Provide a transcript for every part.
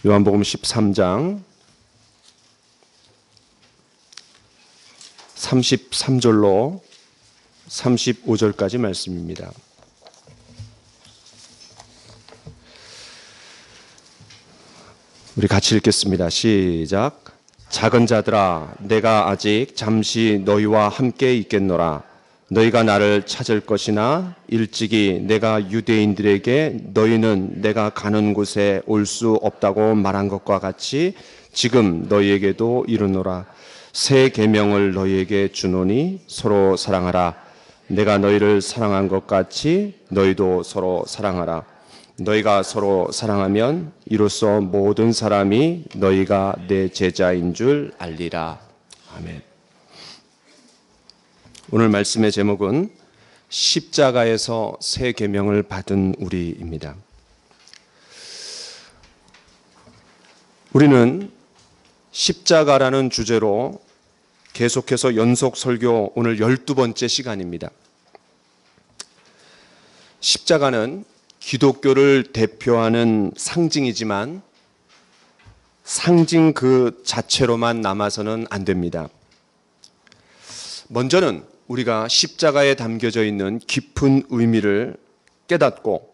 요한복음 13장 33절로 35절까지 말씀입니다. 우리 같이 읽겠습니다. 시작. 작은 자들아, 내가 아직 잠시 너희와 함께 있겠노라. 너희가 나를 찾을 것이나 일찍이 내가 유대인들에게 너희는 내가 가는 곳에 올 수 없다고 말한 것과 같이 지금 너희에게도 이르노라. 새 계명을 너희에게 주노니 서로 사랑하라. 내가 너희를 사랑한 것 같이 너희도 서로 사랑하라. 너희가 서로 사랑하면 이로써 모든 사람이 너희가 내 제자인 줄 알리라. 아멘. 오늘 말씀의 제목은 십자가에서 새 계명을 받은 우리입니다. 우리는 십자가라는 주제로 계속해서 연속 설교 오늘 12번째 시간입니다. 십자가는 기독교를 대표하는 상징이지만 상징 그 자체로만 남아서는 안 됩니다. 먼저는 우리가 십자가에 담겨져 있는 깊은 의미를 깨닫고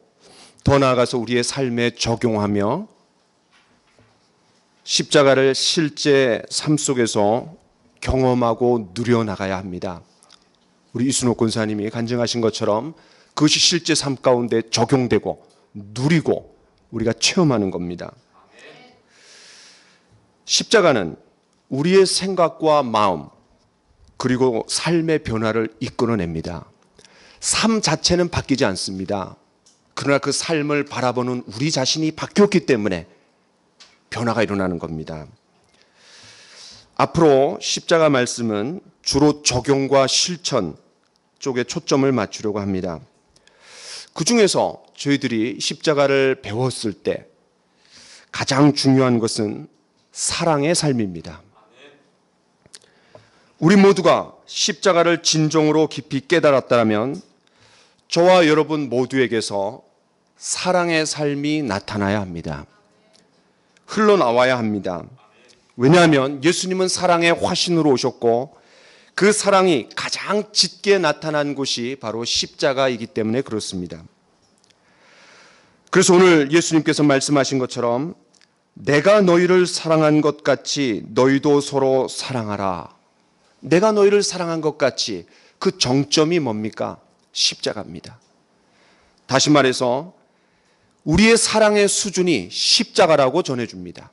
더 나아가서 우리의 삶에 적용하며 십자가를 실제 삶 속에서 경험하고 누려나가야 합니다. 우리 이순옥 권사님이 간증하신 것처럼 그것이 실제 삶 가운데 적용되고 누리고 우리가 체험하는 겁니다. 십자가는 우리의 생각과 마음 그리고 삶의 변화를 이끌어냅니다. 삶 자체는 바뀌지 않습니다. 그러나 그 삶을 바라보는 우리 자신이 바뀌었기 때문에 변화가 일어나는 겁니다. 앞으로 십자가 말씀은 주로 적용과 실천 쪽에 초점을 맞추려고 합니다. 그 중에서 저희들이 십자가를 배웠을 때 가장 중요한 것은 사랑의 삶입니다. 우리 모두가 십자가를 진정으로 깊이 깨달았다면 저와 여러분 모두에게서 사랑의 삶이 나타나야 합니다. 흘러나와야 합니다. 왜냐하면 예수님은 사랑의 화신으로 오셨고 그 사랑이 가장 짙게 나타난 곳이 바로 십자가이기 때문에 그렇습니다. 그래서 오늘 예수님께서 말씀하신 것처럼 내가 너희를 사랑한 것 같이 너희도 서로 사랑하라. 내가 너희를 사랑한 것 같이 그 정점이 뭡니까? 십자가입니다. 다시 말해서 우리의 사랑의 수준이 십자가라고 전해줍니다.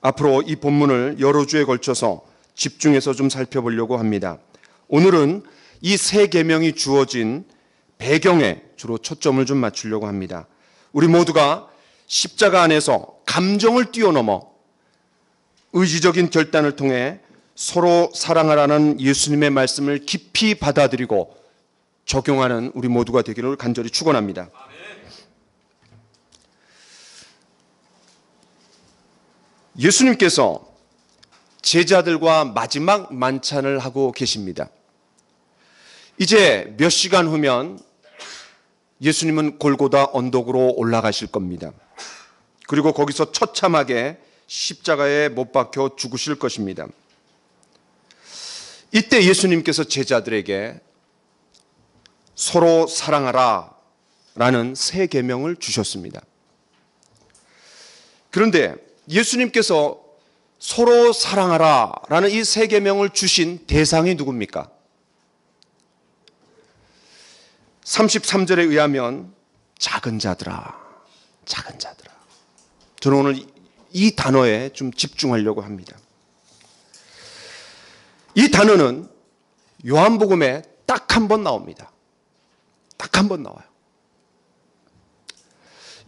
앞으로 이 본문을 여러 주에 걸쳐서 집중해서 좀 살펴보려고 합니다. 오늘은 이 새 계명이 주어진 배경에 주로 초점을 좀 맞추려고 합니다. 우리 모두가 십자가 안에서 감정을 뛰어넘어 의지적인 결단을 통해 서로 사랑하라는 예수님의 말씀을 깊이 받아들이고 적용하는 우리 모두가 되기를 간절히 축원합니다. 예수님께서 제자들과 마지막 만찬을 하고 계십니다. 이제 몇 시간 후면 예수님은 골고다 언덕으로 올라가실 겁니다. 그리고 거기서 처참하게 십자가에 못 박혀 죽으실 것입니다. 이때 예수님께서 제자들에게 서로 사랑하라 라는 새 계명을 주셨습니다. 그런데 예수님께서 서로 사랑하라 라는 이 새 계명을 주신 대상이 누굽니까? 33절에 의하면 작은 자들아, 작은 자들아. 저는 오늘 이 단어에 좀 집중하려고 합니다. 이 단어는 요한복음에 딱 한 번 나옵니다. 딱 한 번 나와요.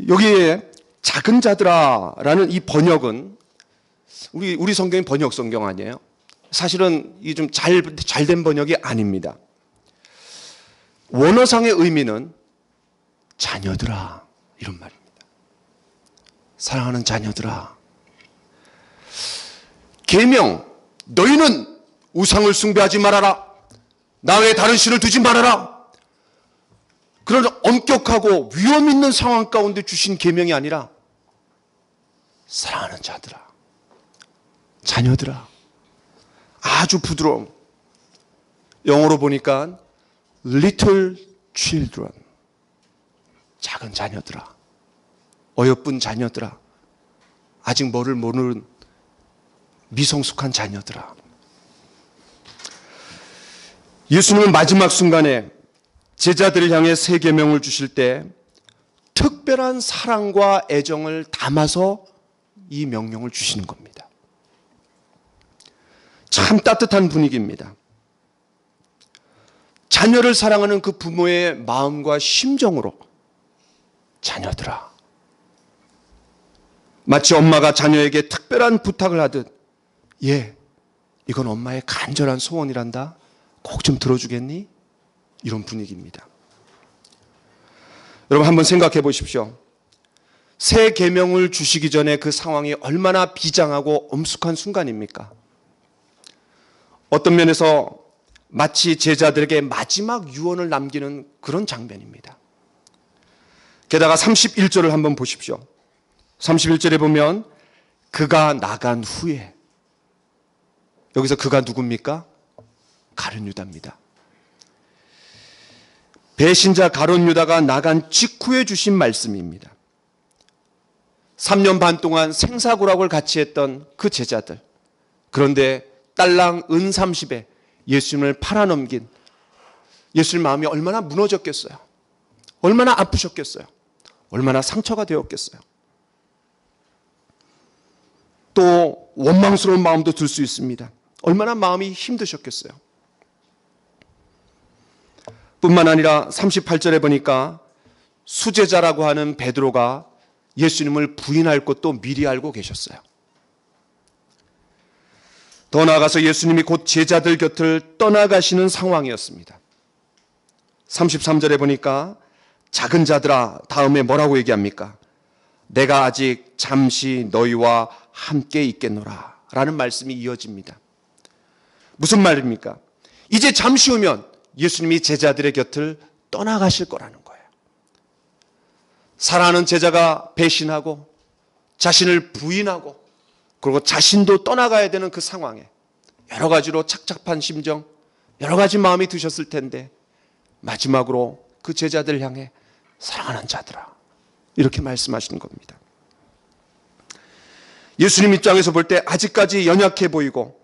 여기에 작은 자들아 라는 이 번역은 우리 성경이 번역 성경 아니에요? 사실은 이 좀 잘된 번역이 아닙니다. 원어상의 의미는 자녀들아 이런 말입니다. 사랑하는 자녀들아. 계명, 너희는 우상을 숭배하지 말아라. 나 외에 다른 신을 두지 말아라. 그런 엄격하고 위험 있는 상황 가운데 주신 계명이 아니라 사랑하는 자들아, 자녀들아. 아주 부드러운, 영어로 보니까 little children, 작은 자녀들아, 어여쁜 자녀들아, 아직 뭐를 모르는 미성숙한 자녀들아. 예수님은 마지막 순간에 제자들을 향해 세 계명을 주실 때 특별한 사랑과 애정을 담아서 이 명령을 주시는 겁니다. 참 따뜻한 분위기입니다. 자녀를 사랑하는 그 부모의 마음과 심정으로, 자녀들아, 마치 엄마가 자녀에게 특별한 부탁을 하듯, 예, 이건 엄마의 간절한 소원이란다, 꼭 좀 들어주겠니? 이런 분위기입니다. 여러분 한번 생각해 보십시오. 새 계명을 주시기 전에 그 상황이 얼마나 비장하고 엄숙한 순간입니까? 어떤 면에서 마치 제자들에게 마지막 유언을 남기는 그런 장면입니다. 게다가 31절을 한번 보십시오. 31절에 보면 그가 나간 후에, 여기서 그가 누굽니까? 가룟 유다입니다. 배신자 가룟 유다가 나간 직후에 주신 말씀입니다. 3년 반 동안 생사고락을 같이 했던 그 제자들, 그런데 딸랑 은 30에 예수님을 팔아넘긴 예수님 마음이 얼마나 무너졌겠어요. 얼마나 아프셨겠어요. 얼마나 상처가 되었겠어요. 또 원망스러운 마음도 들 수 있습니다. 얼마나 마음이 힘드셨겠어요. 뿐만 아니라 38절에 보니까 수제자라고 하는 베드로가 예수님을 부인할 것도 미리 알고 계셨어요. 더 나아가서 예수님이 곧 제자들 곁을 떠나가시는 상황이었습니다. 33절에 보니까 작은 자들아, 다음에 뭐라고 얘기합니까? 내가 아직 잠시 너희와 함께 있겠노라 라는 말씀이 이어집니다. 무슨 말입니까? 이제 잠시 후면 예수님이 제자들의 곁을 떠나가실 거라는 거예요. 사랑하는 제자가 배신하고 자신을 부인하고 그리고 자신도 떠나가야 되는 그 상황에 여러 가지로 착잡한 심정, 여러 가지 마음이 드셨을 텐데 마지막으로 그 제자들 향해 사랑하는 자들아, 이렇게 말씀하시는 겁니다. 예수님 입장에서 볼 때 아직까지 연약해 보이고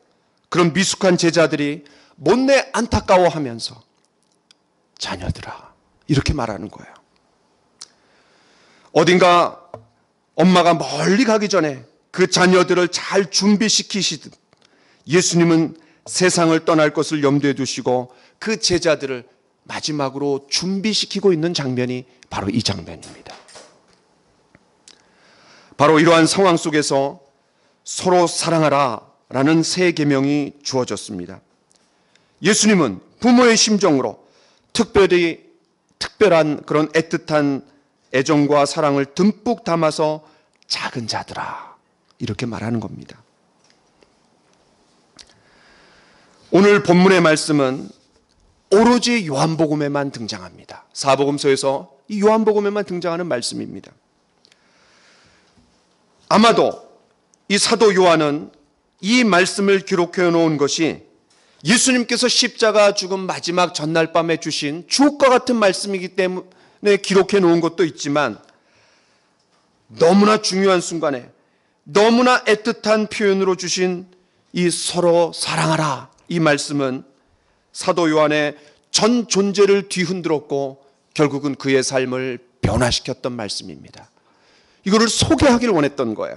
그런 미숙한 제자들이 못내 안타까워하면서 자녀들아, 이렇게 말하는 거예요. 어딘가 엄마가 멀리 가기 전에 그 자녀들을 잘 준비시키시듯 예수님은 세상을 떠날 것을 염두에 두시고 그 제자들을 마지막으로 준비시키고 있는 장면이 바로 이 장면입니다. 바로 이러한 상황 속에서 서로 사랑하라 라는 새 계명이 주어졌습니다. 예수님은 부모의 심정으로 특별한 그런 애틋한 애정과 사랑을 듬뿍 담아서 작은 자들아, 이렇게 말하는 겁니다. 오늘 본문의 말씀은 오로지 요한복음에만 등장합니다. 사복음서에서 이 요한복음에만 등장하는 말씀입니다. 아마도 이 사도 요한은 이 말씀을 기록해 놓은 것이 예수님께서 십자가 죽음 마지막 전날 밤에 주신 주옥과 같은 말씀이기 때문에 기록해 놓은 것도 있지만 너무나 중요한 순간에 너무나 애틋한 표현으로 주신 이 서로 사랑하라, 이 말씀은 사도 요한의 전 존재를 뒤흔들었고 결국은 그의 삶을 변화시켰던 말씀입니다. 이거를 소개하기를 원했던 거예요.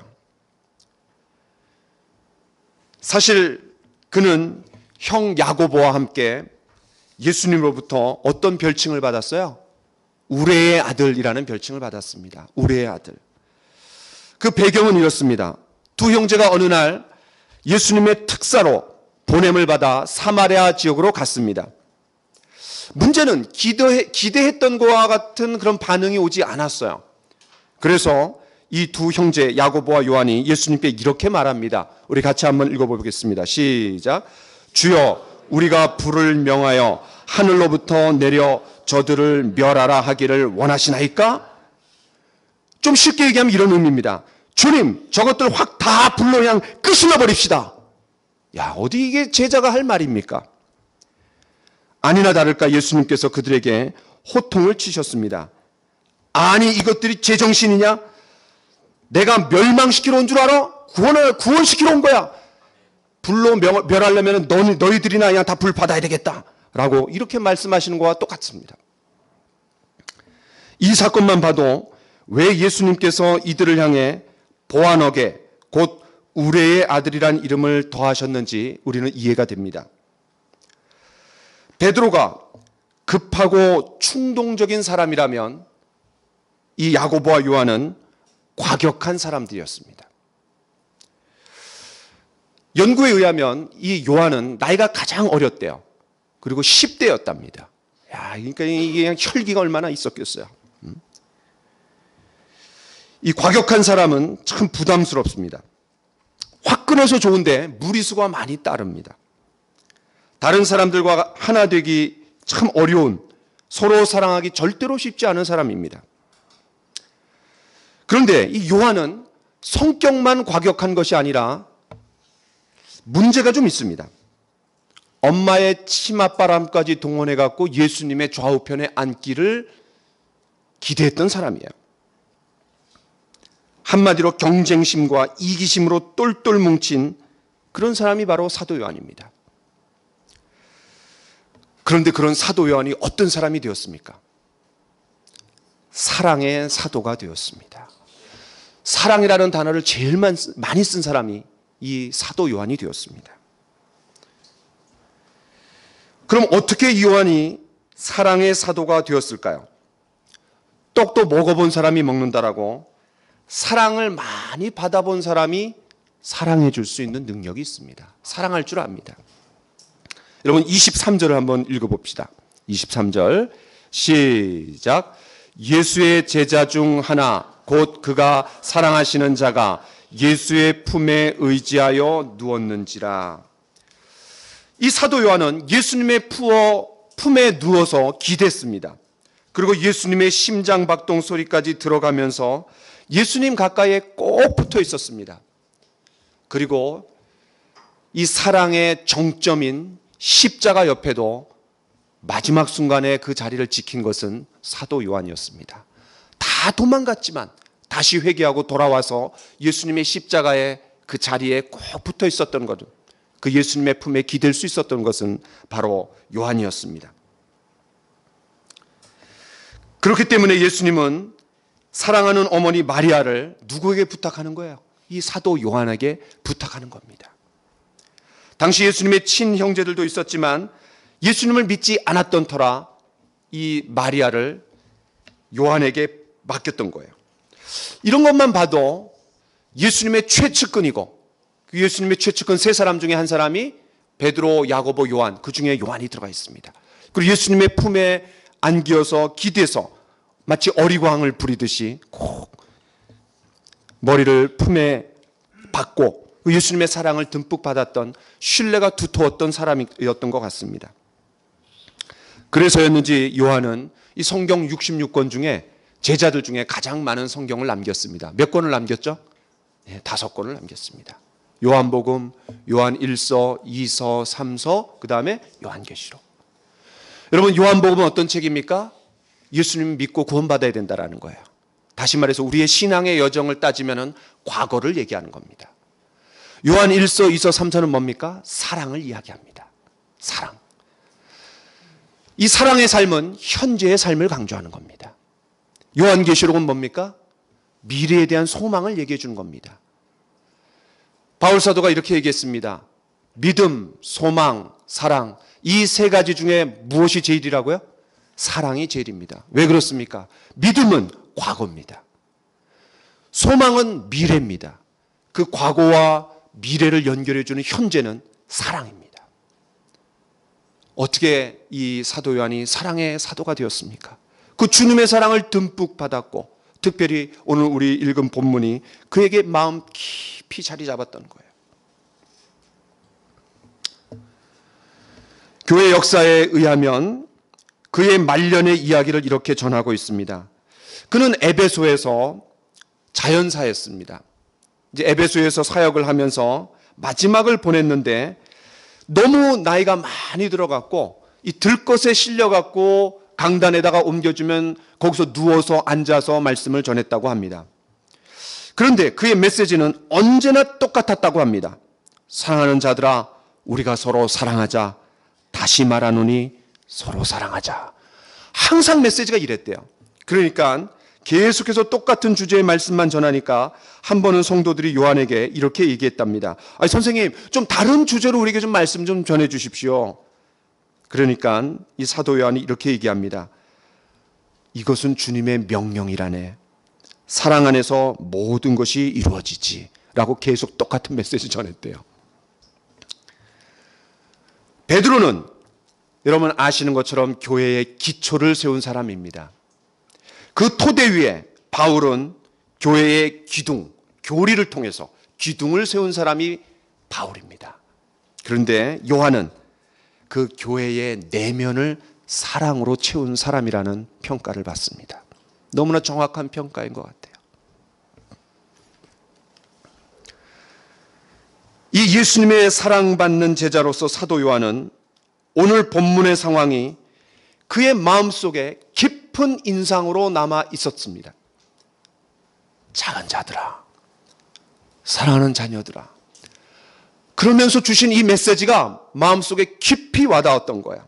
사실 그는 형 야고보와 함께 예수님으로부터 어떤 별칭을 받았어요? 우레의 아들이라는 별칭을 받았습니다. 우레의 아들. 그 배경은 이렇습니다. 두 형제가 어느 날 예수님의 특사로 보냄을 받아 사마리아 지역으로 갔습니다. 문제는 기대했던 것과 같은 그런 반응이 오지 않았어요. 그래서 이 두 형제 야고보와 요한이 예수님께 이렇게 말합니다. 우리 같이 한번 읽어보겠습니다. 시작. 주여, 우리가 불을 명하여 하늘로부터 내려 저들을 멸하라 하기를 원하시나이까? 좀 쉽게 얘기하면 이런 의미입니다. 주님, 저것들 확 다 불로 그냥 끄실러 버립시다. 야, 어디 이게 제자가 할 말입니까? 아니나 다를까 예수님께서 그들에게 호통을 치셨습니다. 아니, 이것들이 제정신이냐? 내가 멸망시키러 온 줄 알아? 구원시키러 온 거야. 불로 멸하려면 너희들이나 그냥 다 불 받아야 되겠다. 라고 이렇게 말씀하시는 것과 똑같습니다. 이 사건만 봐도 왜 예수님께서 이들을 향해 보아너게, 곧 우레의 아들이란 이름을 더하셨는지 우리는 이해가 됩니다. 베드로가 급하고 충동적인 사람이라면 이 야고보와 요한은 과격한 사람들이었습니다. 연구에 의하면 이 요한은 나이가 가장 어렸대요. 그리고 10대였답니다. 야, 그러니까 이게 그냥 혈기가 얼마나 있었겠어요. 이 과격한 사람은 참 부담스럽습니다. 화끈해서 좋은데 무리수가 많이 따릅니다. 다른 사람들과 하나 되기 참 어려운, 서로 사랑하기 절대로 쉽지 않은 사람입니다. 그런데 이 요한은 성격만 과격한 것이 아니라 문제가 좀 있습니다. 엄마의 치맛바람까지 동원해 갖고 예수님의 좌우편에 앉기를 기대했던 사람이에요. 한마디로 경쟁심과 이기심으로 똘똘 뭉친 그런 사람이 바로 사도 요한입니다. 그런데 그런 사도 요한이 어떤 사람이 되었습니까? 사랑의 사도가 되었습니다. 사랑이라는 단어를 제일 많이 쓴 사람이 이 사도 요한이 되었습니다. 그럼 어떻게 이 요한이 사랑의 사도가 되었을까요? 떡도 먹어본 사람이 먹는다라고 사랑을 많이 받아본 사람이 사랑해 줄 수 있는 능력이 있습니다. 사랑할 줄 압니다. 여러분 23절을 한번 읽어봅시다. 23절 시작. 예수의 제자 중 하나 곧 그가 사랑하시는 자가 예수의 품에 의지하여 누웠는지라. 이 사도 요한은 예수님의 품에 누워서 기댔습니다. 그리고 예수님의 심장박동 소리까지 들어가면서 예수님 가까이에 꼭 붙어 있었습니다. 그리고 이 사랑의 정점인 십자가 옆에도 마지막 순간에 그 자리를 지킨 것은 사도 요한이었습니다. 다 도망갔지만 다시 회개하고 돌아와서 예수님의 십자가의 그 자리에 꼭 붙어 있었던 것은, 그 예수님의 품에 기댈 수 있었던 것은 바로 요한이었습니다. 그렇기 때문에 예수님은 사랑하는 어머니 마리아를 누구에게 부탁하는 거예요? 이 사도 요한에게 부탁하는 겁니다. 당시 예수님의 친형제들도 있었지만 예수님을 믿지 않았던 터라 이 마리아를 요한에게 맡겼던 거예요. 이런 것만 봐도 예수님의 최측근이고, 그 예수님의 최측근 세 사람 중에 한 사람이 베드로, 야고보, 요한, 그 중에 요한이 들어가 있습니다. 그리고 예수님의 품에 안기어서 기대서 마치 어리광을 부리듯이 꼭 머리를 품에 받고 예수님의 사랑을 듬뿍 받았던, 신뢰가 두터웠던 사람이었던 것 같습니다. 그래서였는지 요한은 이 성경 66권 중에 제자들 중에 가장 많은 성경을 남겼습니다. 몇 권을 남겼죠? 네, 5권을 남겼습니다. 요한복음, 요한 1서, 2서, 3서, 그 다음에 요한계시록. 여러분, 요한복음은 어떤 책입니까? 예수님 믿고 구원받아야 된다라는 거예요. 다시 말해서 우리의 신앙의 여정을 따지면 과거를 얘기하는 겁니다. 요한 1서, 2서, 3서는 뭡니까? 사랑을 이야기합니다. 사랑. 이 사랑의 삶은 현재의 삶을 강조하는 겁니다. 요한계시록은 뭡니까? 미래에 대한 소망을 얘기해 주는 겁니다. 바울사도가 이렇게 얘기했습니다. 믿음, 소망, 사랑, 이 세 가지 중에 무엇이 제일이라고요? 사랑이 제일입니다. 왜 그렇습니까? 믿음은 과거입니다. 소망은 미래입니다. 그 과거와 미래를 연결해 주는 현재는 사랑입니다. 어떻게 이 사도 요한이 사랑의 사도가 되었습니까? 그 주님의 사랑을 듬뿍 받았고, 특별히 오늘 우리 읽은 본문이 그에게 마음 깊이 자리 잡았던 거예요. 교회 역사에 의하면 그의 말년의 이야기를 이렇게 전하고 있습니다. 그는 에베소에서 자연사였습니다. 이제 에베소에서 사역을 하면서 마지막을 보냈는데 너무 나이가 많이 들어갔고 이 들것에 실려갖고 강단에다가 옮겨주면 거기서 누워서 앉아서 말씀을 전했다고 합니다. 그런데 그의 메시지는 언제나 똑같았다고 합니다. 사랑하는 자들아, 우리가 서로 사랑하자. 다시 말하노니 서로 사랑하자. 항상 메시지가 이랬대요. 그러니까 계속해서 똑같은 주제의 말씀만 전하니까 한 번은 성도들이 요한에게 이렇게 얘기했답니다. 아니, 선생님, 좀 다른 주제로 우리에게 좀 말씀 좀 전해 주십시오. 그러니까 이 사도 요한이 이렇게 얘기합니다. 이것은 주님의 명령이라네. 사랑 안에서 모든 것이 이루어지지. 라고 계속 똑같은 메시지 전했대요. 베드로는 여러분 아시는 것처럼 교회의 기초를 세운 사람입니다. 그 토대 위에 바울은 교회의 기둥, 교리를 통해서 기둥을 세운 사람이 바울입니다. 그런데 요한은 그 교회의 내면을 사랑으로 채운 사람이라는 평가를 받습니다. 너무나 정확한 평가인 것 같아요. 이 예수님의 사랑받는 제자로서 사도 요한은 오늘 본문의 상황이 그의 마음속에 깊은 인상으로 남아 있었습니다. 작은 자들아, 사랑하는 자녀들아. 그러면서 주신 이 메시지가 마음속에 깊이 와닿았던 거야.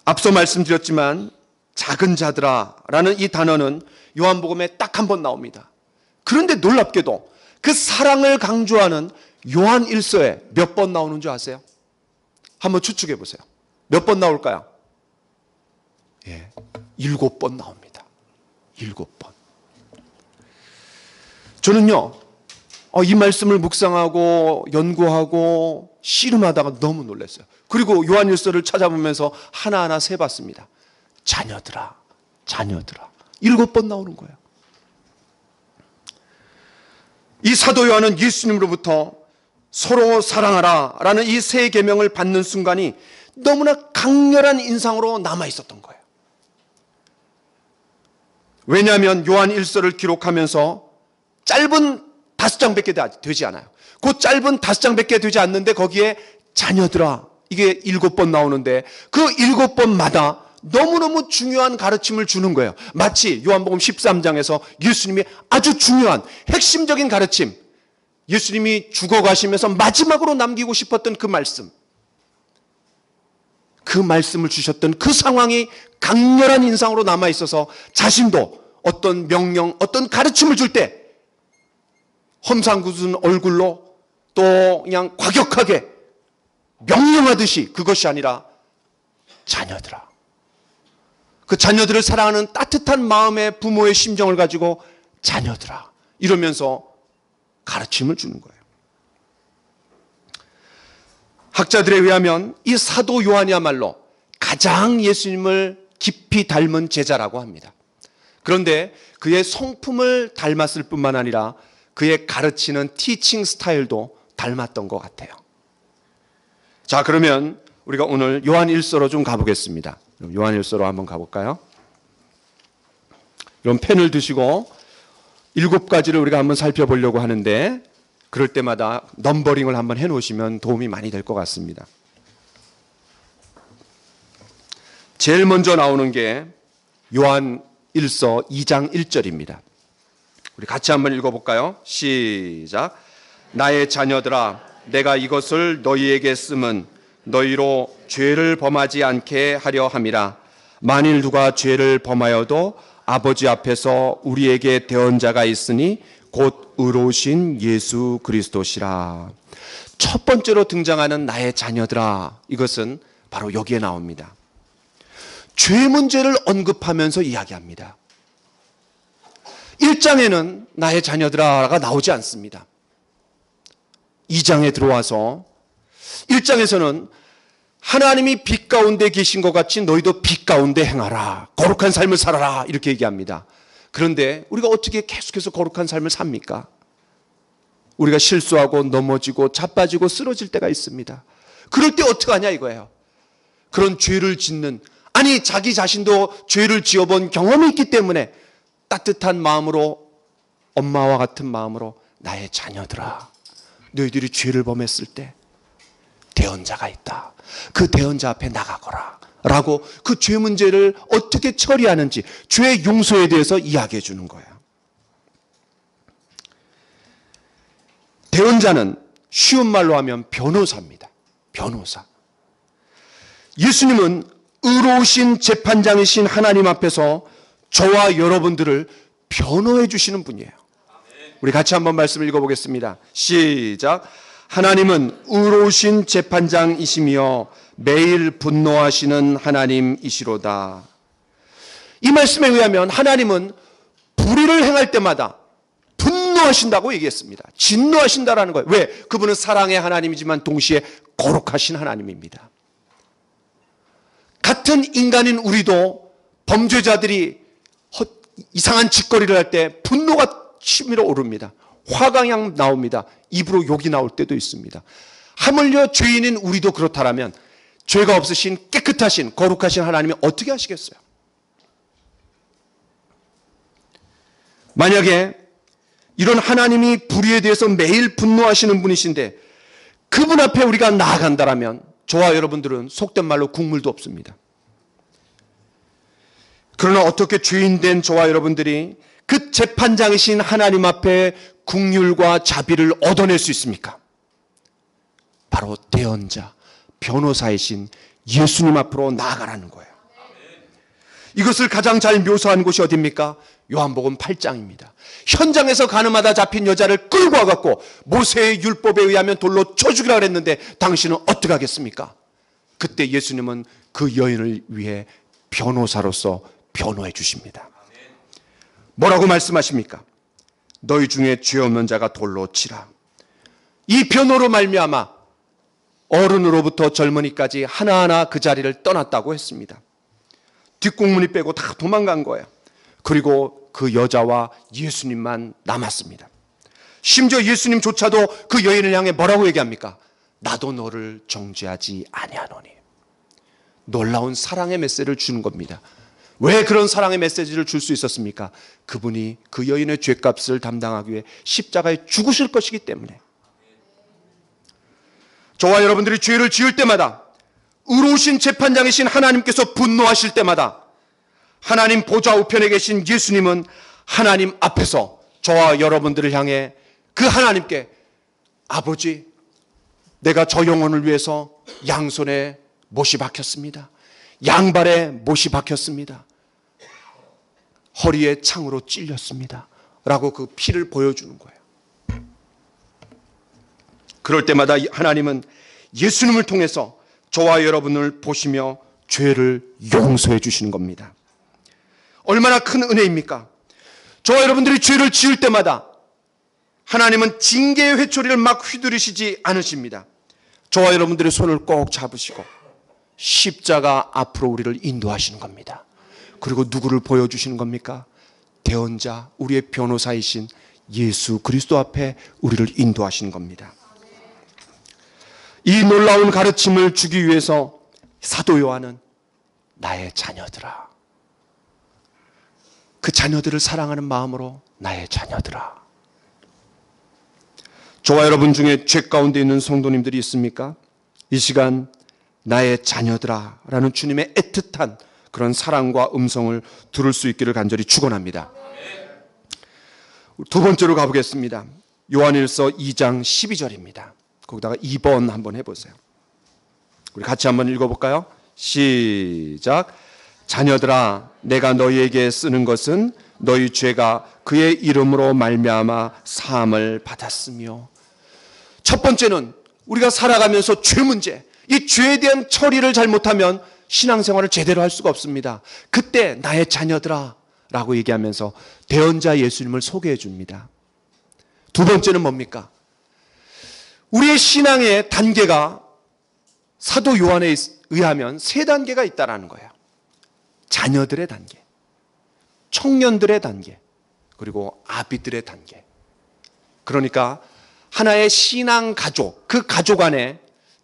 앞서 말씀드렸지만 작은 자들아 라는 이 단어는 요한복음에 딱 한 번 나옵니다. 그런데 놀랍게도 그 사랑을 강조하는 요한 1서에 몇 번 나오는 줄 아세요? 한번 추측해 보세요. 몇 번 나올까요? 7번 나옵니다. 7번. 저는요, 이 말씀을 묵상하고 연구하고 씨름하다가 너무 놀랐어요. 그리고 요한 1서를 찾아보면서 하나하나 세봤습니다. 자녀들아, 자녀들아. 7번 나오는 거예요. 이 사도 요한은 예수님으로부터 서로 사랑하라 라는 이 세 계명을 받는 순간이 너무나 강렬한 인상으로 남아 있었던 거예요. 왜냐하면 요한 1서를 기록하면서 짧은 5장밖에 되지 않아요. 그 짧은 5장밖에 되지 않는데 거기에 자녀들아 이게 7번 나오는데 그 7번마다 너무너무 중요한 가르침을 주는 거예요. 마치 요한복음 13장에서 예수님이 아주 중요한 핵심적인 가르침, 예수님이 죽어가시면서 마지막으로 남기고 싶었던 그 말씀, 그 말씀을 주셨던 그 상황이 강렬한 인상으로 남아있어서 자신도 어떤 명령, 어떤 가르침을 줄 때 험상궂은 얼굴로 또 그냥 과격하게 명령하듯이 그것이 아니라 자녀들아, 그 자녀들을 사랑하는 따뜻한 마음의 부모의 심정을 가지고 자녀들아 이러면서 가르침을 주는 거예요. 학자들에 의하면 이 사도 요한이야말로 가장 예수님을 깊이 닮은 제자라고 합니다. 그런데 그의 성품을 닮았을 뿐만 아니라 그의 가르치는 티칭 스타일도 닮았던 것 같아요. 자, 그러면 우리가 오늘 요한 1서로 좀 가보겠습니다. 요한 1서로 한번 가볼까요? 이런 펜을 드시고 7가지를 우리가 한번 살펴보려고 하는데 그럴 때마다 넘버링을 한번 해놓으시면 도움이 많이 될 것 같습니다. 제일 먼저 나오는 게 요한 1서 2장 1절입니다. 우리 같이 한번 읽어볼까요? 시작. 나의 자녀들아, 내가 이것을 너희에게 쓰면 너희로 죄를 범하지 않게 하려 함이라. 만일 누가 죄를 범하여도 아버지 앞에서 우리에게 대언자가 있으니 곧 의로우신 예수 그리스도시라. 첫 번째로 등장하는 나의 자녀들아, 이것은 바로 여기에 나옵니다. 죄 문제를 언급하면서 이야기합니다. 1장에는 나의 자녀들아가 나오지 않습니다. 2장에 들어와서 1장에서는 하나님이 빛 가운데 계신 것 같이 너희도 빛 가운데 행하라. 거룩한 삶을 살아라. 이렇게 얘기합니다. 그런데 우리가 어떻게 계속해서 거룩한 삶을 삽니까? 우리가 실수하고 넘어지고 자빠지고 쓰러질 때가 있습니다. 그럴 때 어떻게 하냐 이거예요. 그런 죄를 짓는, 아니 자기 자신도 죄를 지어본 경험이 있기 때문에 따뜻한 마음으로 엄마와 같은 마음으로 나의 자녀들아, 너희들이 죄를 범했을 때 대언자가 있다. 그 대언자 앞에 나가거라 라고 그 죄 문제를 어떻게 처리하는지, 죄의 용서에 대해서 이야기해 주는 거예요. 대언자는 쉬운 말로 하면 변호사입니다. 변호사. 예수님은 의로우신 재판장이신 하나님 앞에서 저와 여러분들을 변호해 주시는 분이에요. 우리 같이 한번 말씀을 읽어보겠습니다. 시작. 하나님은 의로우신 재판장이시며 매일 분노하시는 하나님이시로다. 이 말씀에 의하면 하나님은 불의를 행할 때마다 분노하신다고 얘기했습니다. 진노하신다라는 거예요. 왜? 그분은 사랑의 하나님이지만 동시에 거룩하신 하나님입니다. 같은 인간인 우리도 범죄자들이 이상한 짓거리를 할 때 분노가 치밀어 오릅니다. 화가 그냥 나옵니다. 입으로 욕이 나올 때도 있습니다. 하물며 죄인인 우리도 그렇다라면 죄가 없으신 깨끗하신 거룩하신 하나님이 어떻게 하시겠어요? 만약에 이런 하나님이 불의에 대해서 매일 분노하시는 분이신데 그분 앞에 우리가 나아간다라면 저와 여러분들은 속된 말로 국물도 없습니다. 그러나 어떻게 죄인된 저와 여러분들이 그 재판장이신 하나님 앞에 긍휼과 자비를 얻어낼 수 있습니까? 바로 대언자, 변호사이신 예수님 앞으로 나아가라는 거예요. 이것을 가장 잘 묘사한 곳이 어디입니까? 요한복음 8장입니다. 현장에서 가늠하다 잡힌 여자를 끌고 와갖고 모세의 율법에 의하면 돌로 쳐 죽이라 그랬는데 당신은 어떻게 하겠습니까? 그때 예수님은 그 여인을 위해 변호사로서 변호해 주십니다. 뭐라고 말씀하십니까? 너희 중에 죄 없는 자가 돌로 치라. 이 변호로 말미암아 어른으로부터 젊은이까지 하나하나 그 자리를 떠났다고 했습니다. 뒷공문이 빼고 다 도망간 거예요. 그리고 그 여자와 예수님만 남았습니다. 심지어 예수님조차도 그 여인을 향해 뭐라고 얘기합니까? 나도 너를 정죄하지 아니하노니. 놀라운 사랑의 메시지를 주는 겁니다. 왜 그런 사랑의 메시지를 줄 수 있었습니까? 그분이 그 여인의 죄값을 담당하기 위해 십자가에 죽으실 것이기 때문에. 저와 여러분들이 죄를 지을 때마다 의로우신 재판장이신 하나님께서 분노하실 때마다 하나님 보좌 우편에 계신 예수님은 하나님 앞에서 저와 여러분들을 향해 그 하나님께 아버지, 내가 저 영혼을 위해서 양손에 못이 박혔습니다. 양발에 못이 박혔습니다. 허리에 창으로 찔렸습니다. 라고 그 피를 보여주는 거예요. 그럴 때마다 하나님은 예수님을 통해서 저와 여러분을 보시며 죄를 용서해 주시는 겁니다. 얼마나 큰 은혜입니까? 저와 여러분들이 죄를 지을 때마다 하나님은 징계의 회초리를 막 휘두르시지 않으십니다. 저와 여러분들의 손을 꼭 잡으시고 십자가 앞으로 우리를 인도하시는 겁니다. 그리고 누구를 보여주시는 겁니까? 대언자, 우리의 변호사이신 예수 그리스도 앞에 우리를 인도하시는 겁니다. 이 놀라운 가르침을 주기 위해서 사도 요한은 나의 자녀들아, 그 자녀들을 사랑하는 마음으로 나의 자녀들아. 저와 여러분 중에 죄 가운데 있는 성도님들이 있습니까? 이 시간 나의 자녀들아 라는 주님의 애틋한 그런 사랑과 음성을 들을 수 있기를 간절히 축원합니다. 두 번째로 가보겠습니다. 요한일서 2장 12절입니다. 거기다가 2번 한번 해보세요. 우리 같이 한번 읽어볼까요? 시작. 자녀들아, 내가 너희에게 쓰는 것은 너희 죄가 그의 이름으로 말미암아 사함을 받았으며. 첫 번째는 우리가 살아가면서 죄 문제, 이 죄에 대한 처리를 잘못하면 신앙생활을 제대로 할 수가 없습니다. 그때 나의 자녀들아 라고 얘기하면서 대언자 예수님을 소개해 줍니다. 두 번째는 뭡니까? 우리의 신앙의 단계가 사도 요한에 의하면 세 단계가 있다라는 거예요. 자녀들의 단계, 청년들의 단계, 그리고 아비들의 단계. 그러니까 하나의 신앙 가족, 그 가족 안에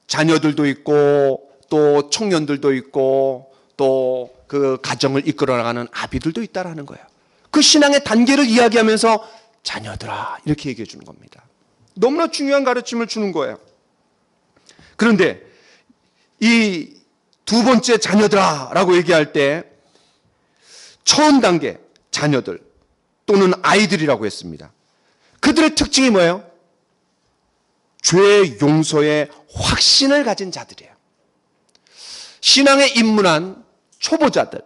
자녀들도 있고 또 청년들도 있고 또 그 가정을 이끌어 나가는 아비들도 있다라는 거예요. 그 신앙의 단계를 이야기하면서 자녀들아, 이렇게 얘기해 주는 겁니다. 너무나 중요한 가르침을 주는 거예요. 그런데 이 두 번째 자녀들아 라고 얘기할 때 처음 단계 자녀들 또는 아이들이라고 했습니다. 그들의 특징이 뭐예요? 죄 용서의 확신을 가진 자들이에요. 신앙에 입문한 초보자들,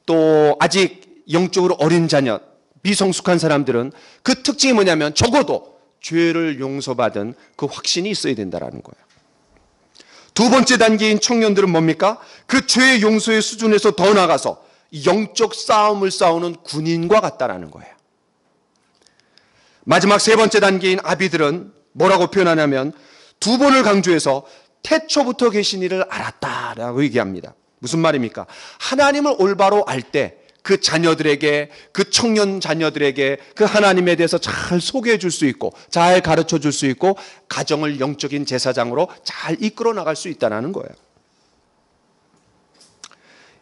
또 아직 영적으로 어린 자녀, 미성숙한 사람들은 그 특징이 뭐냐면 적어도 죄를 용서받은 그 확신이 있어야 된다는 거예요. 두 번째 단계인 청년들은 뭡니까? 그 죄 용서의 수준에서 더 나가서 영적 싸움을 싸우는 군인과 같다라는 거예요. 마지막 세 번째 단계인 아비들은 뭐라고 표현하냐면 두 번을 강조해서 태초부터 계신 이를 알았다라고 얘기합니다. 무슨 말입니까? 하나님을 올바로 알 때 그 자녀들에게, 그 청년 자녀들에게 그 하나님에 대해서 잘 소개해 줄 수 있고 잘 가르쳐 줄 수 있고 가정을 영적인 제사장으로 잘 이끌어 나갈 수 있다는 거예요.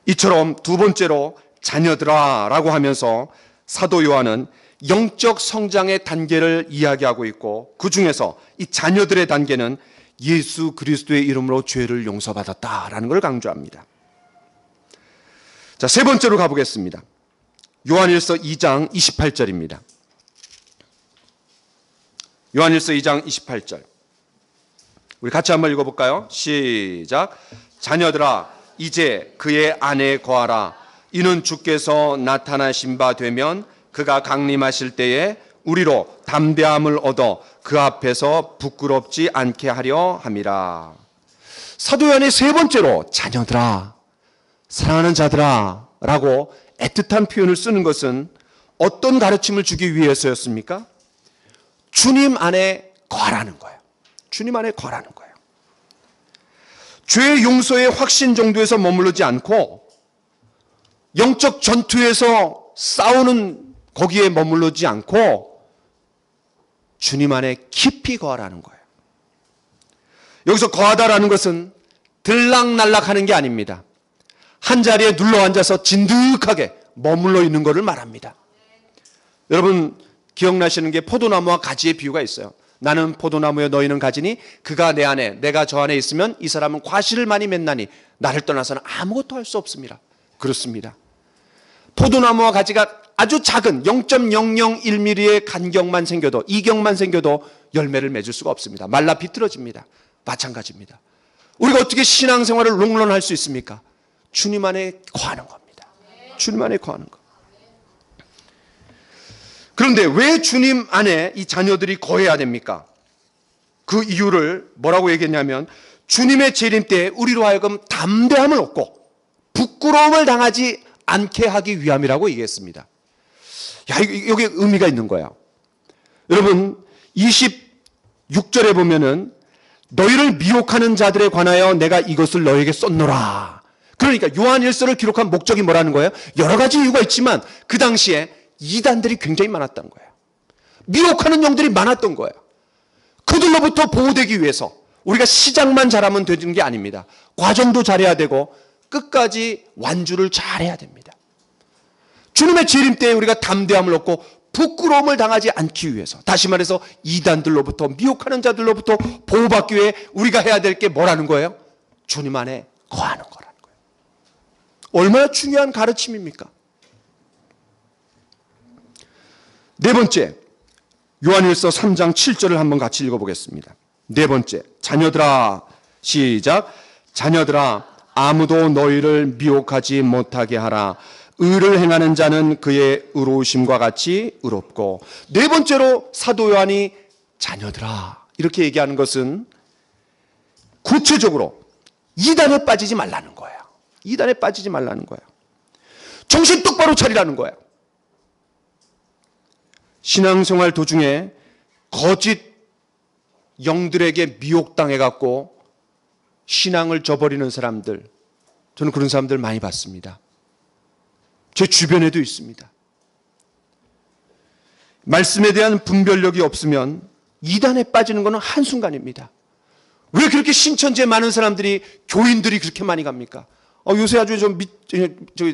이처럼 두 번째로 자녀들아 라고 하면서 사도 요한은 영적 성장의 단계를 이야기하고 있고 그 중에서 이 자녀들의 단계는 예수 그리스도의 이름으로 죄를 용서받았다라는 걸 강조합니다. 자, 세 번째로 가보겠습니다. 요한일서 2장 28절입니다. 요한일서 2장 28절. 우리 같이 한번 읽어볼까요? 시작. 자녀들아, 이제 그의 안에 거하라. 이는 주께서 나타나신 바 되면 그가 강림하실 때에 우리로 담대함을 얻어 그 앞에서 부끄럽지 않게 하려 함이라. 사도 요한이 세 번째로 자녀들아, 사랑하는 자들아 라고 애틋한 표현을 쓰는 것은 어떤 가르침을 주기 위해서였습니까? 주님 안에 거하라는 거예요. 주님 안에 거하라는 거예요. 죄 용서의 확신 정도에서 머무르지 않고 영적 전투에서 싸우는 거기에 머무르지 않고 주님 안에 깊이 거하라는 거예요. 여기서 거하다라는 것은 들락날락하는 게 아닙니다. 한 자리에 눌러 앉아서 진득하게 머물러 있는 것을 말합니다. 여러분 기억나시는 게 포도나무와 가지의 비유가 있어요. 나는 포도나무여 너희는 가지니 그가 내 안에 내가 저 안에 있으면 이 사람은 과실을 많이 맺나니 나를 떠나서는 아무것도 할 수 없습니다. 그렇습니다. 포도나무와 가지가 아주 작은 0.001mm의 간격만 생겨도 이격만 생겨도 열매를 맺을 수가 없습니다. 말라 비틀어집니다. 마찬가지입니다. 우리가 어떻게 신앙생활을 롱런할 수 있습니까? 주님 안에 거하는 겁니다. 주님 안에 거하는 것. 그런데 왜 주님 안에 이 자녀들이 거해야 됩니까? 그 이유를 뭐라고 얘기했냐면 주님의 재림 때 우리로 하여금 담대함을 얻고 부끄러움을 당하지 않게 하기 위함이라고 얘기했습니다. 야, 여기 의미가 있는 거야. 여러분 26절에 보면은 너희를 미혹하는 자들에 관하여 내가 이것을 너에게 썼노라. 그러니까 요한일서를 기록한 목적이 뭐라는 거예요? 여러 가지 이유가 있지만 그 당시에 이단들이 굉장히 많았던 거예요. 미혹하는 영들이 많았던 거예요. 그들로부터 보호되기 위해서 우리가 시작만 잘하면 되는 게 아닙니다. 과정도 잘해야 되고 끝까지 완주를 잘해야 됩니다. 주님의 재림 때에 우리가 담대함을 얻고 부끄러움을 당하지 않기 위해서, 다시 말해서 이단들로부터 미혹하는 자들로부터 보호받기 위해 우리가 해야 될 게 뭐라는 거예요? 주님 안에 거하는 거라는 거예요. 얼마나 중요한 가르침입니까? 네 번째, 요한일서 3장 7절을 한번 같이 읽어보겠습니다. 네 번째, 자녀들아, 시작. 자녀들아, 아무도 너희를 미혹하지 못하게 하라. 의를 행하는 자는 그의 의로우심과 같이 의롭고. 네 번째로 사도 요한이 자녀들아 이렇게 얘기하는 것은 구체적으로 이단에 빠지지 말라는 거예요. 이단에 빠지지 말라는 거예요. 정신 똑바로 차리라는 거예요. 신앙생활 도중에 거짓 영들에게 미혹당해갖고 신앙을 저버리는 사람들, 저는 그런 사람들 많이 봤습니다. 제 주변에도 있습니다. 말씀에 대한 분별력이 없으면 이단에 빠지는 것은 한순간입니다. 왜 그렇게 신천지에 많은 사람들이, 교인들이 그렇게 많이 갑니까? 요새 아주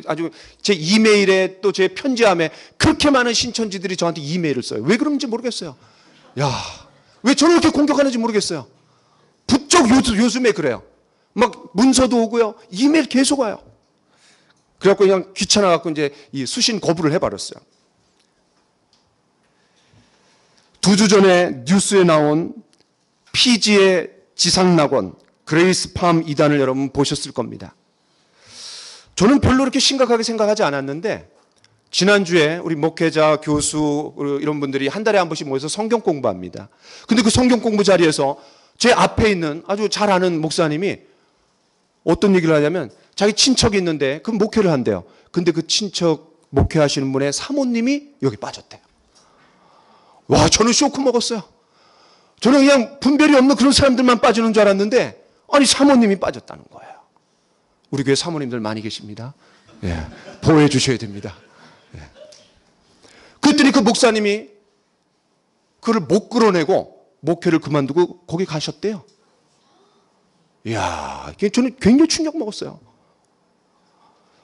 아주 제 이메일에 또 제 편지함에 그렇게 많은 신천지들이 저한테 이메일을 써요. 왜 그런지 모르겠어요. 야, 왜 저를 이렇게 공격하는지 모르겠어요. 부쩍 요즘에 그래요. 막 문서도 오고요. 이메일 계속 와요. 그래갖고 그냥 귀찮아갖고 이제 이 수신 거부를 해버렸어요. 2주 전에 뉴스에 나온 피지의 지상낙원 그레이스팜 이단을 여러분 보셨을 겁니다. 저는 별로 그렇게 심각하게 생각하지 않았는데 지난주에 우리 목회자, 교수 이런 분들이 한 달에 한 번씩 모여서 성경 공부합니다. 근데 그 성경 공부 자리에서 제 앞에 있는 아주 잘 아는 목사님이 어떤 얘기를 하냐면 자기 친척이 있는데 그 목회를 한대요. 근데 그 친척 목회하시는 분의 사모님이 여기 빠졌대요. 와, 저는 쇼크 먹었어요. 저는 그냥 분별이 없는 그런 사람들만 빠지는 줄 알았는데 아니 사모님이 빠졌다는 거예요. 우리 교회 사모님들 많이 계십니다. 예, 보호해 주셔야 됩니다. 예. 그랬더니 그 목사님이 그를 못 끌어내고 목회를 그만두고 거기 가셨대요. 이야, 저는 굉장히 충격 먹었어요.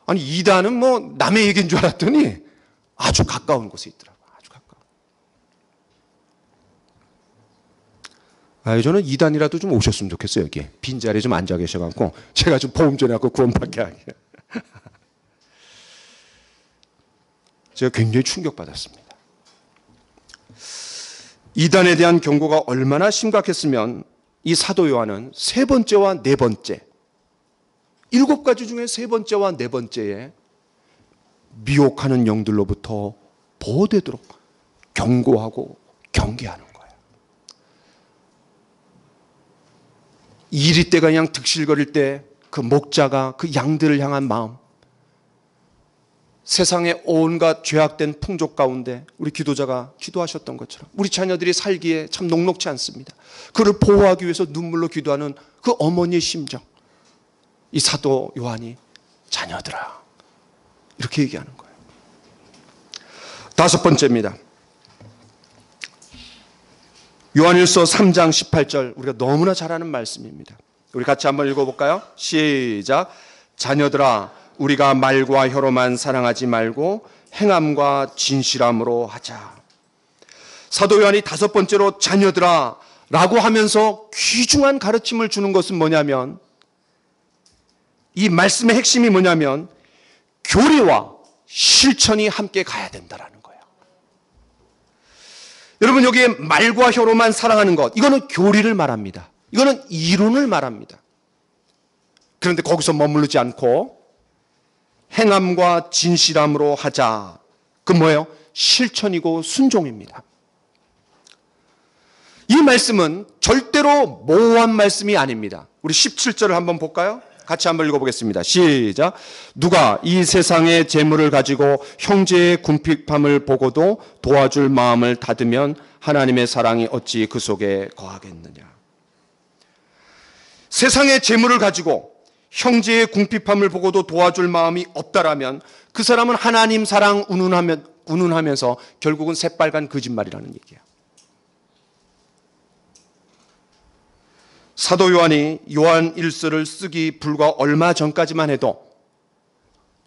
아니 이단은 뭐 남의 얘기인 줄 알았더니 아주 가까운 곳에 있더라고요. 아주 가까운. 저는 이단이라도 좀 오셨으면 좋겠어요. 여기 빈자리에 좀 앉아 계셔갖고 제가 좀 보험 전에 갖고 구원받게 하게. 제가 굉장히 충격받았습니다. 이단에 대한 경고가 얼마나 심각했으면 이 사도 요한은 세 번째와 네 번째, 7가지 중에 세 번째와 네 번째에 미혹하는 영들로부터 보호되도록 경고하고 경계하는 거예요. 이리 때가 그냥 득실거릴 때 그 목자가 그 양들을 향한 마음, 세상의 온갖 죄악된 풍족 가운데 우리 기도자가 기도하셨던 것처럼 우리 자녀들이 살기에 참 녹록지 않습니다. 그를 보호하기 위해서 눈물로 기도하는 그 어머니의 심정, 이 사도 요한이 자녀들아 이렇게 얘기하는 거예요. 5번째입니다. 요한일서 3장 18절, 우리가 너무나 잘 아는 말씀입니다. 우리 같이 한번 읽어볼까요? 시작. 자녀들아 우리가 말과 혀로만 사랑하지 말고 행함과 진실함으로 하자. 사도 요한이 5번째로 자녀들아 라고 하면서 귀중한 가르침을 주는 것은 뭐냐면, 이 말씀의 핵심이 뭐냐면 교리와 실천이 함께 가야 된다라는 거예요. 여러분, 여기에 말과 혀로만 사랑하는 것, 이거는 교리를 말합니다. 이거는 이론을 말합니다. 그런데 거기서 머무르지 않고 행함과 진실함으로 하자. 그 뭐예요? 실천이고 순종입니다. 이 말씀은 절대로 모호한 말씀이 아닙니다. 우리 17절을 한번 볼까요? 같이 한번 읽어보겠습니다. 시작. 누가 이 세상의 재물을 가지고 형제의 궁핍함을 보고도 도와줄 마음을 닫으면 하나님의 사랑이 어찌 그 속에 거하겠느냐. 세상의 재물을 가지고 형제의 궁핍함을 보고도 도와줄 마음이 없다라면 그 사람은 하나님 사랑 운운하면서 결국은 새빨간 거짓말이라는 얘기예요. 사도 요한이 요한 1서를 쓰기 불과 얼마 전까지만 해도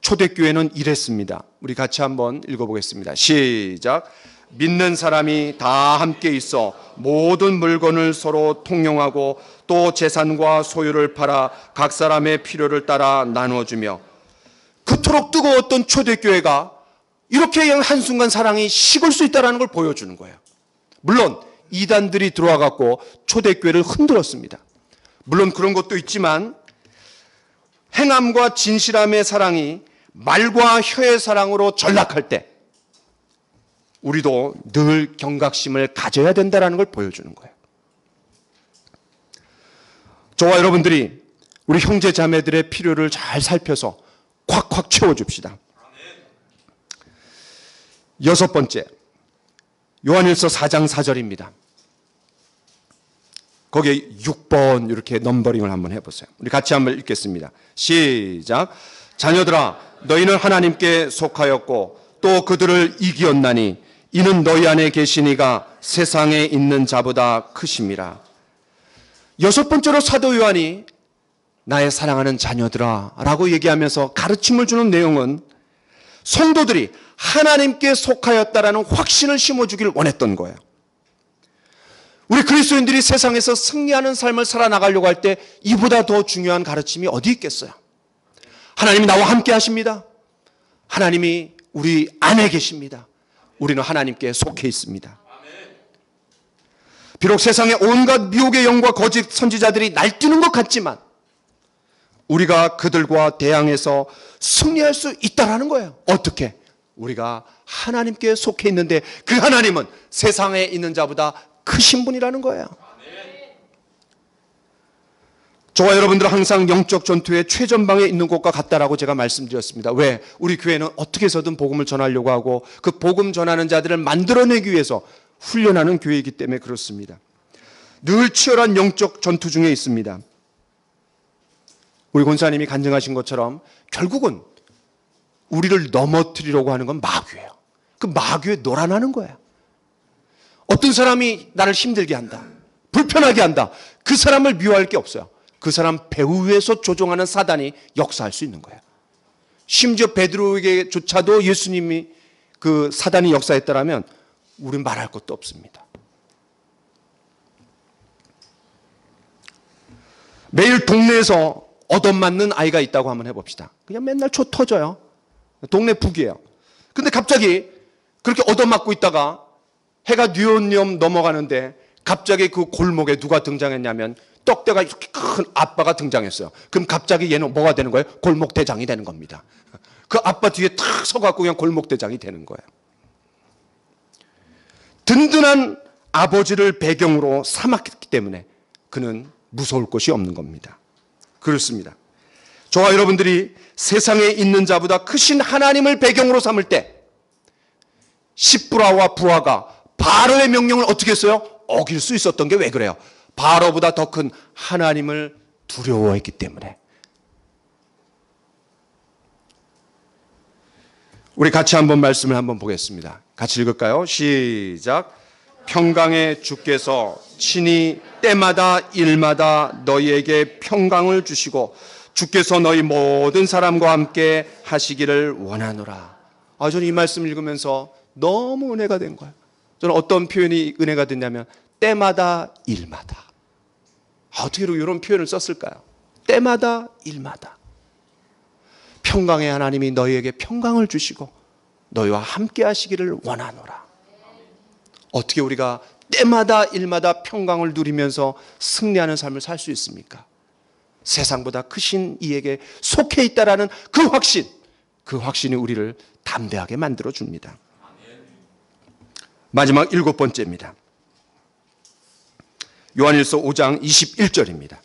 초대교회는 이랬습니다. 우리 같이 한번 읽어보겠습니다. 시작. 믿는 사람이 다 함께 있어 모든 물건을 서로 통용하고 또 재산과 소유를 팔아 각 사람의 필요를 따라 나누어주며. 그토록 뜨거웠던 초대교회가 이렇게 그냥 한순간 사랑이 식을 수 있다는 걸 보여주는 거예요. 물론 이단들이 들어와 갖고 초대교회를 흔들었습니다. 물론 그런 것도 있지만 행함과 진실함의 사랑이 말과 혀의 사랑으로 전락할 때 우리도 늘 경각심을 가져야 된다는 걸 보여주는 거예요. 저와 여러분들이 우리 형제 자매들의 필요를 잘 살펴서 콱콱 채워줍시다. 6번째, 요한일서 4장 4절입니다. 거기에 6번 이렇게 넘버링을 한번 해보세요. 우리 같이 한번 읽겠습니다. 시작. 자녀들아 너희는 하나님께 속하였고 또 그들을 이기었나니 이는 너희 안에 계시니가 세상에 있는 자보다 크심이라. 6번째로 사도 요한이 나의 사랑하는 자녀들아 라고 얘기하면서 가르침을 주는 내용은 성도들이 하나님께 속하였다라는 확신을 심어주길 원했던 거예요. 우리 그리스도인들이 세상에서 승리하는 삶을 살아나가려고 할 때 이보다 더 중요한 가르침이 어디 있겠어요? 하나님이 나와 함께 하십니다. 하나님이 우리 안에 계십니다. 우리는 하나님께 속해 있습니다. 비록 세상에 온갖 미혹의 영과 거짓 선지자들이 날뛰는 것 같지만 우리가 그들과 대항해서 승리할 수 있다라는 거예요. 어떻게? 우리가 하나님께 속해 있는데 그 하나님은 세상에 있는 자보다 크신 분이라는 거예요. 저와 여러분들은 항상 영적 전투의 최전방에 있는 것과 같다라고 제가 말씀드렸습니다. 왜? 우리 교회는 어떻게 해서든 복음을 전하려고 하고 그 복음 전하는 자들을 만들어내기 위해서 훈련하는 교회이기 때문에 그렇습니다. 늘 치열한 영적 전투 중에 있습니다. 우리 권사님이 간증하신 것처럼 결국은 우리를 넘어뜨리려고 하는 건 마귀예요. 그 마귀에 놀아나는 거예요. 어떤 사람이 나를 힘들게 한다, 불편하게 한다, 그 사람을 미워할 게 없어요. 그 사람 배후에서 조종하는 사단이 역사할 수 있는 거예요. 심지어 베드로에게조차도 예수님이 그 사단이 역사했다라면 우린 말할 것도 없습니다. 매일 동네에서 얻어맞는 아이가 있다고 한번 해봅시다. 그냥 맨날 초 터져요. 동네 북이에요. 근데 갑자기 그렇게 얻어맞고 있다가 해가 뉘엄뉘엄 넘어가는데 갑자기 그 골목에 누가 등장했냐면 떡대가 이렇게 큰 아빠가 등장했어요. 그럼 갑자기 얘는 뭐가 되는 거예요? 골목대장이 되는 겁니다. 그 아빠 뒤에 탁 서갖고 그냥 골목대장이 되는 거예요. 든든한 아버지를 배경으로 삼았기 때문에 그는 무서울 것이 없는 겁니다. 그렇습니다. 저와 여러분들이 세상에 있는 자보다 크신 하나님을 배경으로 삼을 때 십부라와 부하가 바로의 명령을 어떻게 했어요? 어길 수 있었던 게 왜 그래요? 바로보다 더 큰 하나님을 두려워했기 때문에. 우리 같이 한번 말씀을 한번 보겠습니다. 같이 읽을까요? 시작. 평강의 주께서 친히 때마다 일마다 너희에게 평강을 주시고 주께서 너희 모든 사람과 함께 하시기를 원하노라. 저는 이 말씀 읽으면서 너무 은혜가 된 거예요. 저는 어떤 표현이 은혜가 됐냐면 때마다 일마다. 어떻게 이런 표현을 썼을까요? 때마다 일마다. 평강의 하나님이 너희에게 평강을 주시고 너희와 함께 하시기를 원하노라. 어떻게 우리가 때마다 일마다 평강을 누리면서 승리하는 삶을 살 수 있습니까? 세상보다 크신 이에게 속해 있다라는 그 확신이 우리를 담대하게 만들어 줍니다. 마지막 7번째입니다. 요한일서 5장 21절입니다.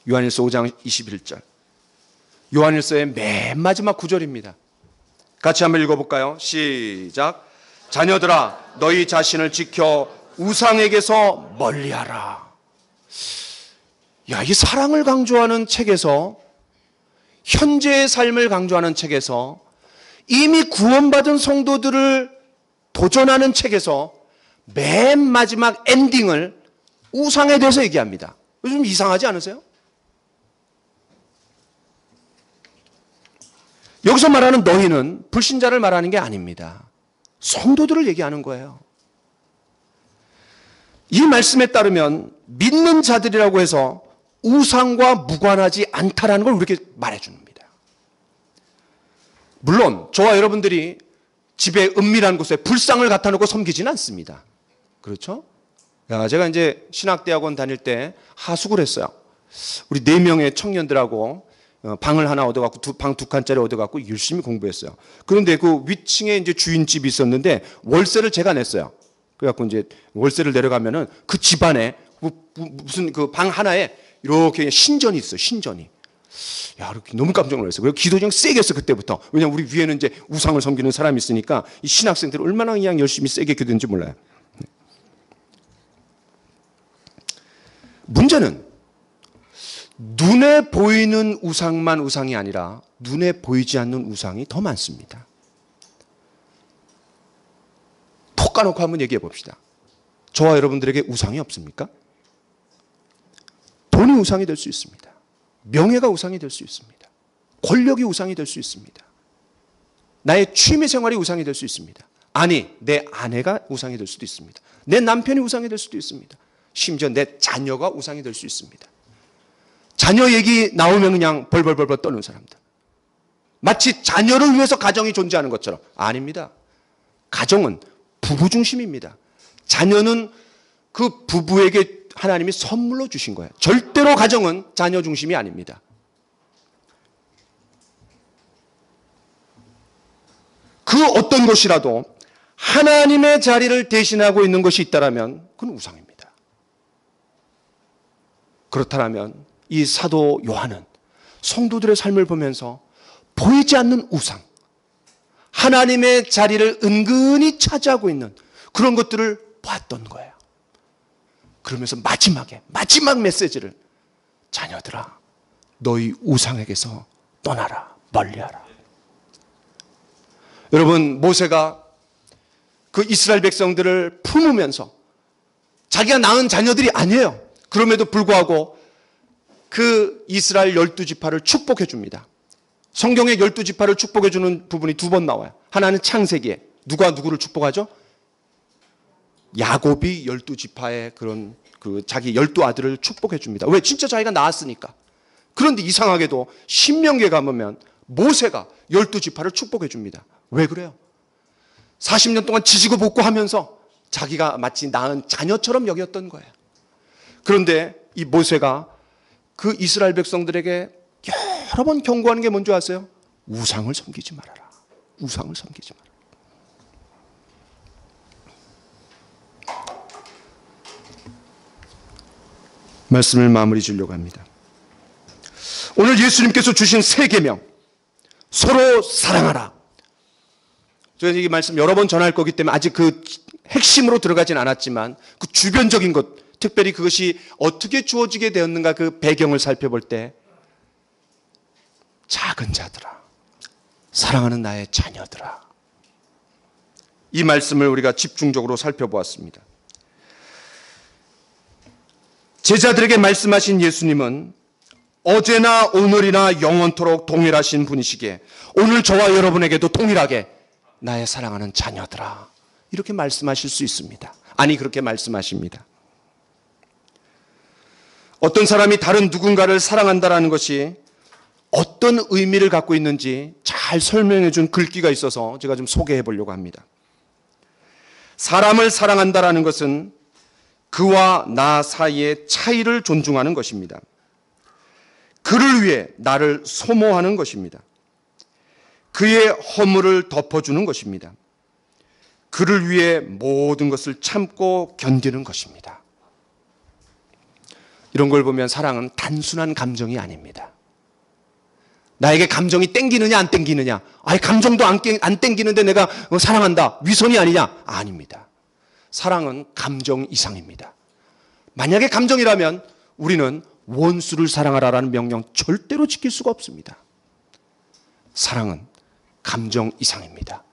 요한일서 5장 21절. 요한일서의 맨 마지막 구절입니다. 같이 한번 읽어볼까요? 시작. 자녀들아 너희 자신을 지켜 우상에게서 멀리하라. 이 사랑을 강조하는 책에서, 현재의 삶을 강조하는 책에서, 이미 구원받은 성도들을 도전하는 책에서 맨 마지막 엔딩을 우상에 대해서 얘기합니다. 좀 이상하지 않으세요? 여기서 말하는 너희는 불신자를 말하는 게 아닙니다. 성도들을 얘기하는 거예요. 이 말씀에 따르면 믿는 자들이라고 해서 우상과 무관하지 않다라는 걸 우리에게 말해줍니다. 물론 저와 여러분들이 집에 은밀한 곳에 불상을 갖다 놓고 섬기지는 않습니다. 그렇죠? 제가 이제 신학대학원 다닐 때 하숙을 했어요. 우리 4명의 청년들하고 방을 하나 얻어갖고 방 2칸짜리 얻어갖고 열심히 공부했어요. 그런데 그 위층에 이제 주인집이 있었는데 월세를 제가 냈어요. 그래갖고 이제 월세를 내려가면은 그 집안에 무슨 그 방 하나에 이렇게 신전이 있어요. 신전이. 이렇게 너무 깜짝 놀랐어요. 그리고 기도 그냥 세게 했어 그때부터. 왜냐면 우리 위에는 이제 우상을 섬기는 사람이 있으니까 이 신학생들이 얼마나 그냥 열심히 세게 기도했는지 몰라요. 문제는 눈에 보이는 우상만 우상이 아니라 눈에 보이지 않는 우상이 더 많습니다. 톡 까놓고 한번 얘기해 봅시다. 저와 여러분들에게 우상이 없습니까? 돈이 우상이 될 수 있습니다. 명예가 우상이 될 수 있습니다. 권력이 우상이 될 수 있습니다. 나의 취미 생활이 우상이 될 수 있습니다. 아니, 내 아내가 우상이 될 수도 있습니다. 내 남편이 우상이 될 수도 있습니다. 심지어 내 자녀가 우상이 될 수 있습니다. 자녀 얘기 나오면 그냥 벌벌벌벌 떠는 사람들. 마치 자녀를 위해서 가정이 존재하는 것처럼. 아닙니다. 가정은 부부 중심입니다. 자녀는 그 부부에게 하나님이 선물로 주신 거예요. 절대로 가정은 자녀 중심이 아닙니다. 그 어떤 것이라도 하나님의 자리를 대신하고 있는 것이 있다면 그건 우상입니다. 그렇다면 이 사도 요한은 성도들의 삶을 보면서 보이지 않는 우상, 하나님의 자리를 은근히 차지하고 있는 그런 것들을 봤던 거예요. 그러면서 마지막 메시지를, 자녀들아, 너희 우상에게서 떠나라, 멀리하라. 여러분, 모세가 그 이스라엘 백성들을 품으면서 자기가 낳은 자녀들이 아니에요. 그럼에도 불구하고 그 이스라엘 12지파를 축복해 줍니다. 성경에 12지파를 축복해 주는 부분이 두 번 나와요. 하나는 창세기에 누가 누구를 축복하죠? 야곱이 12지파의 그런 자기 12아들을 축복해 줍니다. 왜? 진짜 자기가 낳았으니까. 그런데 이상하게도 신명기에 가보면 모세가 12지파를 축복해 줍니다. 왜 그래요? 40년 동안 지지고 볶고 하면서 자기가 마치 낳은 자녀처럼 여겼던 거예요. 그런데 이 모세가 그 이스라엘 백성들에게 여러 번 경고하는 게 뭔지 아세요? 우상을 섬기지 말아라. 우상을 섬기지 말아라. 말씀을 마무리 지으려고 합니다. 오늘 예수님께서 주신 세 계명, 서로 사랑하라. 저희가 이 말씀 여러 번 전할 거기 때문에 아직 그 핵심으로 들어가진 않았지만 그 주변적인 것, 특별히 그것이 어떻게 주어지게 되었는가 그 배경을 살펴볼 때, 작은 자들아, 사랑하는 나의 자녀들아, 이 말씀을 우리가 집중적으로 살펴보았습니다. 제자들에게 말씀하신 예수님은 어제나 오늘이나 영원토록 동일하신 분이시기에 오늘 저와 여러분에게도 동일하게 나의 사랑하는 자녀들아, 이렇게 말씀하실 수 있습니다. 아니, 그렇게 말씀하십니다. 어떤 사람이 다른 누군가를 사랑한다는 것이 어떤 의미를 갖고 있는지 잘 설명해 준 글귀가 있어서 제가 좀 소개해 보려고 합니다. 사람을 사랑한다는 것은 그와 나 사이의 차이를 존중하는 것입니다. 그를 위해 나를 소모하는 것입니다. 그의 허물을 덮어주는 것입니다. 그를 위해 모든 것을 참고 견디는 것입니다. 이런 걸 보면 사랑은 단순한 감정이 아닙니다. 나에게 감정이 땡기느냐 안 땡기느냐, 아예 감정도 안 땡기는데 내가 사랑한다, 위선이 아니냐? 아닙니다. 사랑은 감정 이상입니다. 만약에 감정이라면 우리는 원수를 사랑하라라는 명령 절대로 지킬 수가 없습니다. 사랑은 감정 이상입니다.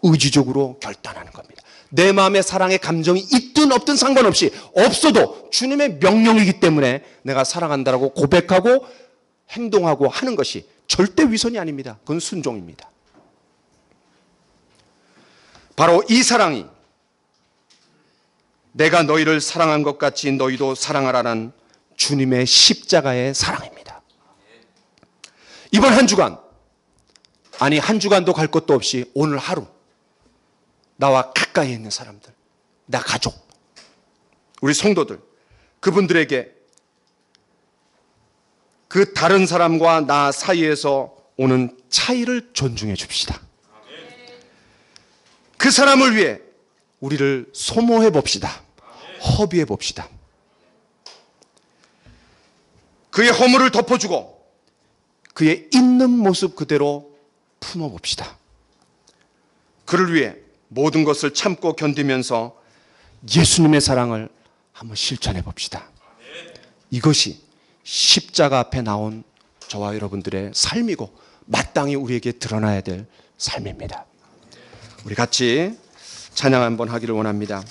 의지적으로 결단하는 겁니다. 내 마음에 사랑의 감정이 있든 없든 상관없이, 없어도 주님의 명령이기 때문에 내가 사랑한다라고 고백하고 행동하고 하는 것이 절대 위선이 아닙니다. 그건 순종입니다. 바로 이 사랑이 내가 너희를 사랑한 것 같이 너희도 사랑하라는 주님의 십자가의 사랑입니다. 이번 한 주간, 아니 한 주간도 갈 것도 없이 오늘 하루 나와 가까이 있는 사람들, 나 가족, 우리 성도들, 그분들에게 그 다른 사람과 나 사이에서 오는 차이를 존중해 줍시다. 그 사람을 위해 우리를 소모해 봅시다. 허비해 봅시다. 그의 허물을 덮어주고 그의 있는 모습 그대로 품어 봅시다. 그를 위해 모든 것을 참고 견디면서 예수님의 사랑을 한번 실천해 봅시다. 이것이 십자가 앞에 나온 저와 여러분들의 삶이고 마땅히 우리에게 드러나야 될 삶입니다. 우리 같이 찬양 한번 하기를 원합니다.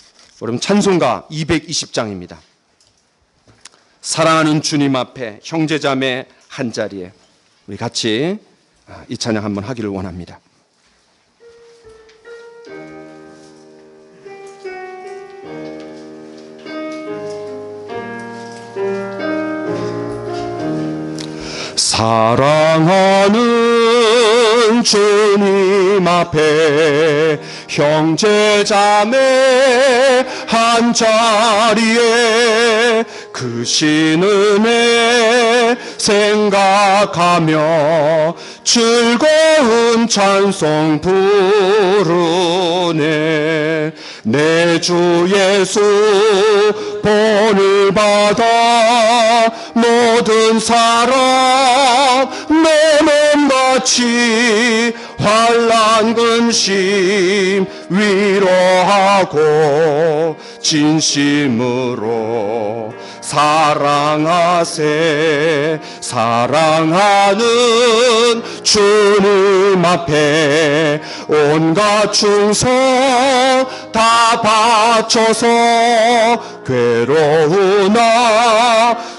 여러분, 찬송가 220장입니다. 사랑하는 주님 앞에 형제자매 한 자리에 우리 같이 이 찬양 한번 하기를 원합니다. 사랑하는 주님 앞에 형제자매 한 자리에 그 신은혜 생각하며 즐거운 찬송 부르네. 내 주 예수 본을 받아 모든 사람 내 몸같이 환난 근심 위로하고 진심으로 사랑하세. 사랑하는 주님 앞에 온갖 충성 다 바쳐서 괴로우나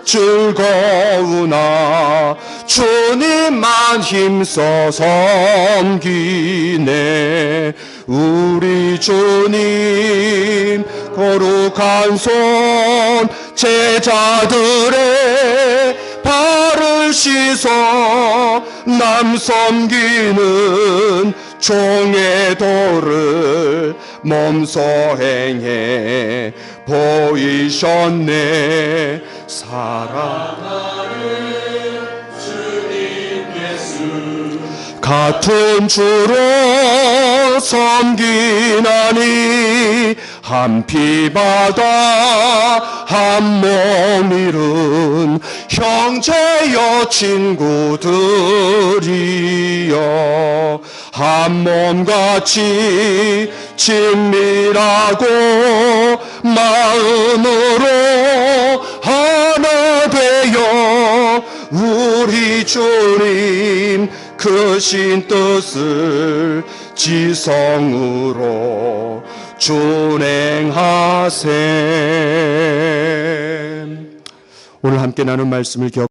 즐거우나 주님만 힘써 섬기네. 우리 주님 거룩한 손 제자들의 발을 씻어 남 섬기는 종의 도를 몸소 행해 보이셨네. 사랑하는 주님 예수 같은 주로 섬기나니 한 피 바다 한 몸 이룬 형제여 친구들이여 한 몸같이 친밀하고 마음으로 하나 되어 우리 주님 크신 뜻을 지성으로 준행하세. 오늘 함께 나눈 말씀을